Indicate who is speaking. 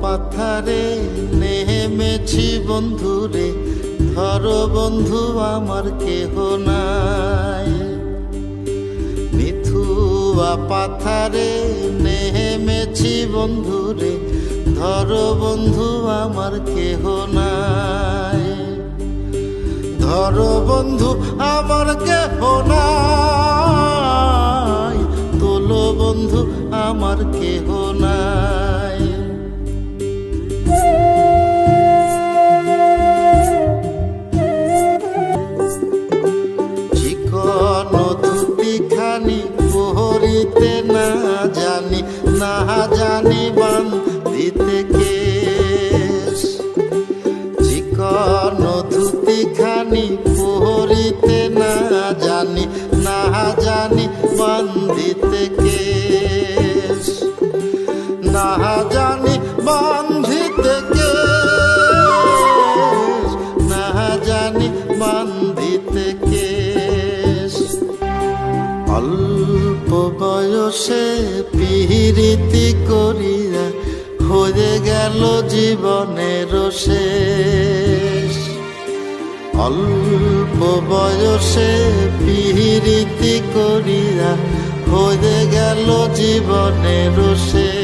Speaker 1: পাথারে নেমেছি বন্ধুরে, ধরো বন্ধু আমার কেহ নাই। মিথুয়া পাথারে নেমেছি বন্ধুরে, ধরো বন্ধু আমার কেহ নাই। ধরো বন্ধু আমার কেহ নাই, তোলো বন্ধু আমার কেহ নাই। চিকন ধুতিখানি পহরিতে না জানি, না জানি বান্ধিতে কেশ। চিকন ধুতিখানি পহরিতে না জানি, না জানি বান্ধিতে কেশ। না জানি বান্ধিতে কেশ, না জানি বান্ধিতে কেশ। অল্প বয়সে পিরিতি করিয়া হয়ে গেল জীবনের শেষ। অল্প বয়সে পিরিতি করিয়া হয়ে গেল জীবনের শেষ।